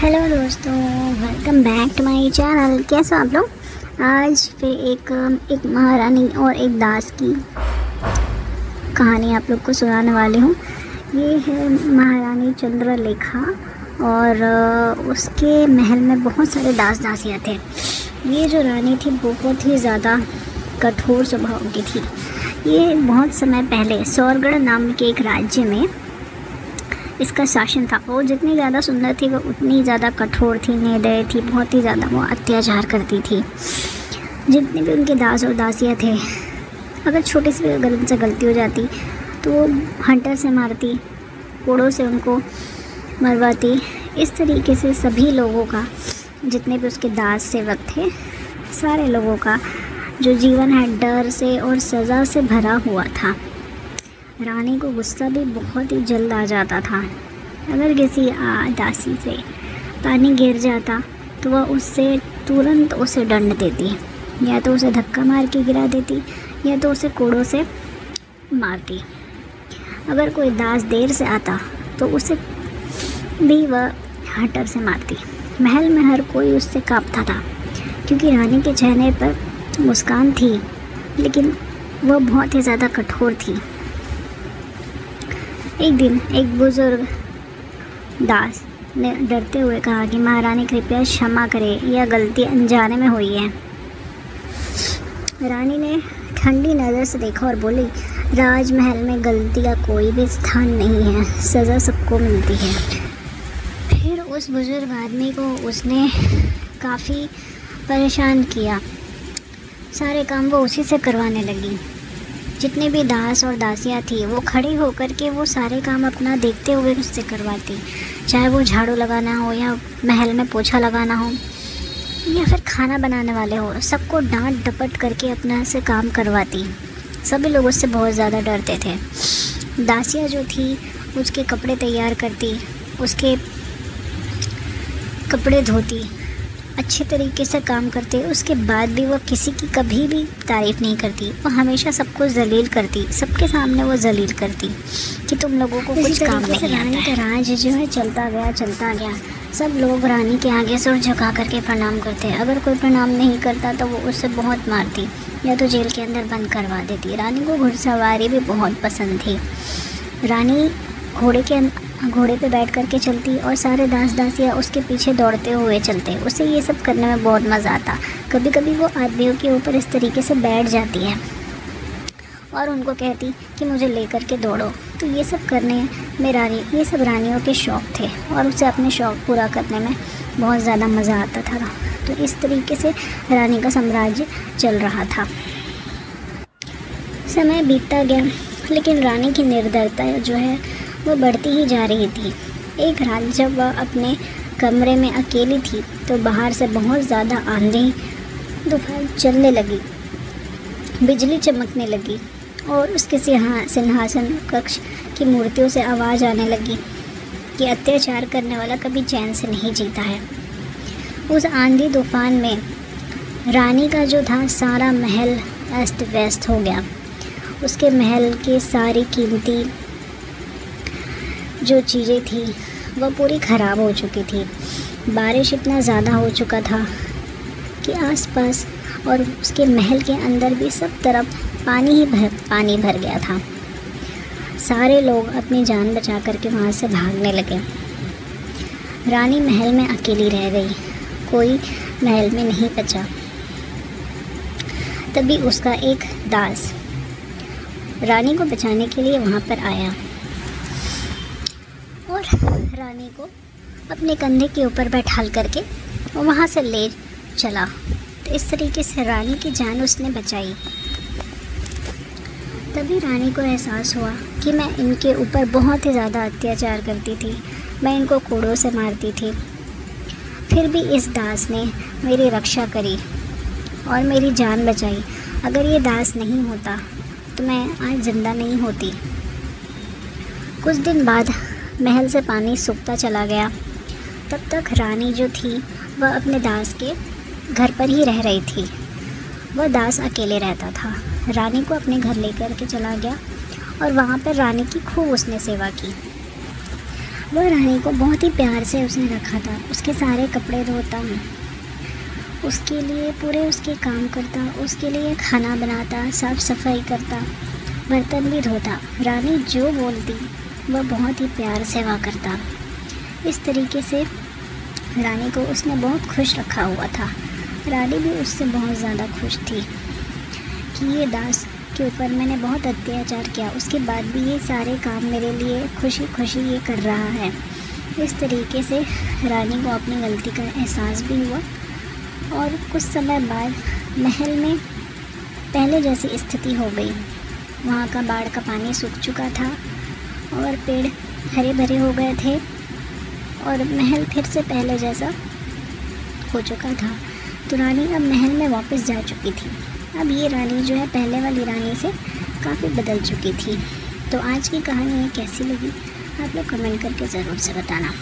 Hello दोस्तों, welcome back to my channel. कैसे आप लोग। आज फिर एक महारानी और एक दास की कहानी आप लोग को सुनाने वाली हूँ। ये है महारानी चंद्रलेखा और उसके महल में बहुत सारे दास दासियाँ थे। ये जो रानी थी बहुत ही ज़्यादा कठोर स्वभाव की थी। ये बहुत समय पहले सौरगढ़ नाम के एक राज्य में इसका शासन था। वो जितनी ज़्यादा सुंदर थी वो उतनी ज़्यादा कठोर थी, निर्दयी थी, बहुत ही ज़्यादा वो अत्याचार करती थी। जितने भी उनके दास और दासियाँ थे, अगर छोटी सी अगर उनसे गलती हो जाती तो वो हंटर से मारती, कोड़ों से उनको मरवाती। इस तरीके से सभी लोगों का, जितने भी उसके दास सेवक थे, सारे लोगों का जो जीवन है डर से और सज़ा से भरा हुआ था। रानी को गुस्सा भी बहुत ही जल्द आ जाता था। अगर किसी दासी से पानी गिर जाता तो वह उससे तुरंत उसे दंड देती, या तो उसे धक्का मार के गिरा देती या तो उसे कोड़ों से मारती। अगर कोई दास देर से आता तो उसे भी वह हटर से मारती। महल में हर कोई उससे कांपता था, क्योंकि रानी के चेहरे पर मुस्कान थी, लेकिन वह बहुत ही ज़्यादा कठोर थी। एक दिन एक बुजुर्ग दास ने डरते हुए कहा कि महारानी कृपया क्षमा करें, यह गलती अनजाने में हुई है। रानी ने ठंडी नज़र से देखा और बोली, राजमहल में गलती का कोई भी स्थान नहीं है, सज़ा सबको मिलती है। फिर उस बुजुर्ग आदमी को उसने काफ़ी परेशान किया। सारे काम वो उसी से करवाने लगी। जितने भी दास और दासियाँ थी वो खड़ी होकर के वो सारे काम अपना देखते हुए उससे करवाती, चाहे वो झाड़ू लगाना हो या महल में पोछा लगाना हो या फिर खाना बनाने वाले हो। सबको डांट डपट करके अपना से काम करवाती। सभी लोग उससे बहुत ज़्यादा डरते थे। दासियाँ जो थी उसके कपड़े तैयार करती, उसके कपड़े धोती, अच्छे तरीके से काम करते। उसके बाद भी वो किसी की कभी भी तारीफ़ नहीं करती। वो हमेशा सबको जलील करती, सबके सामने वो जलील करती कि तुम लोगों को कुछ काम नहीं आता है। रानी का राज जो है चलता गया। सब लोग रानी के आगे सिर झुका करके प्रणाम करते। अगर कोई प्रणाम नहीं करता तो वो उससे बहुत मारती या तो जेल के अंदर बंद करवा देती। रानी को घुड़सवारी भी बहुत पसंद थी। रानी घोड़े पे बैठ करके चलती और सारे दास दासियाँ उसके पीछे दौड़ते हुए चलते। उसे ये सब करने में बहुत मज़ा आता। कभी कभी वो आदमियों के ऊपर इस तरीके से बैठ जाती है और उनको कहती कि मुझे लेकर के दौड़ो। तो ये सब करने में ये सब रानियों के शौक़ थे और उसे अपने शौक़ पूरा करने में बहुत ज़्यादा मज़ा आता था। तो इस तरीके से रानी का साम्राज्य चल रहा था। समय बीतता गया, लेकिन रानी की निर्दयता जो है वो बढ़ती ही जा रही थी। एक रात जब वह अपने कमरे में अकेली थी तो बाहर से बहुत ज़्यादा आंधी तूफान चलने लगी, बिजली चमकने लगी और उसके सिंहासन कक्ष की मूर्तियों से आवाज़ आने लगी कि अत्याचार करने वाला कभी चैन से नहीं जीता है। उस आंधी तूफान में रानी का जो था सारा महल अस्त व्यस्त हो गया। उसके महल की सारी कीमती जो चीज़ें थी वह पूरी ख़राब हो चुकी थी। बारिश इतना ज़्यादा हो चुका था कि आसपास और उसके महल के अंदर भी सब तरफ पानी भर गया था। सारे लोग अपनी जान बचा करके वहाँ से भागने लगे। रानी महल में अकेली रह गई, कोई महल में नहीं बचा। तभी उसका एक दास रानी को बचाने के लिए वहाँ पर आया और रानी को अपने कंधे के ऊपर बैठाल करके वहाँ से ले चला। तो इस तरीके से रानी की जान उसने बचाई। तभी रानी को एहसास हुआ कि मैं इनके ऊपर बहुत ही ज़्यादा अत्याचार करती थी, मैं इनको कोड़ों से मारती थी, फिर भी इस दास ने मेरी रक्षा करी और मेरी जान बचाई। अगर ये दास नहीं होता तो मैं आज ज़िंदा नहीं होती। कुछ दिन बाद महल से पानी सूखता चला गया। तब तक रानी जो थी वह अपने दास के घर पर ही रह रही थी। वह दास अकेले रहता था। रानी को अपने घर लेकर के चला गया और वहाँ पर रानी की खूब उसने सेवा की। वह रानी को बहुत ही प्यार से उसने रखा था। उसके सारे कपड़े धोता, उसके लिए पूरे उसके काम करता, उसके लिए खाना बनाता, साफ़ सफाई करता, बर्तन भी धोता। रानी जो बोलती वह बहुत ही प्यार से वह करता। इस तरीके से रानी को उसने बहुत खुश रखा हुआ था। रानी भी उससे बहुत ज़्यादा खुश थी कि ये दास के ऊपर मैंने बहुत अत्याचार किया, उसके बाद भी ये सारे काम मेरे लिए खुशी खुशी ये कर रहा है। इस तरीके से रानी को अपनी गलती का एहसास भी हुआ और कुछ समय बाद महल में पहले जैसी स्थिति हो गई। वहाँ का बाढ़ का पानी सूख चुका था और पेड़ हरे भरे हो गए थे और महल फिर से पहले जैसा हो चुका था। तो रानी अब महल में वापस जा चुकी थी। अब ये रानी जो है पहले वाली रानी से काफ़ी बदल चुकी थी। तो आज की कहानी कैसी लगी आप लोग कमेंट करके ज़रूर से बताना।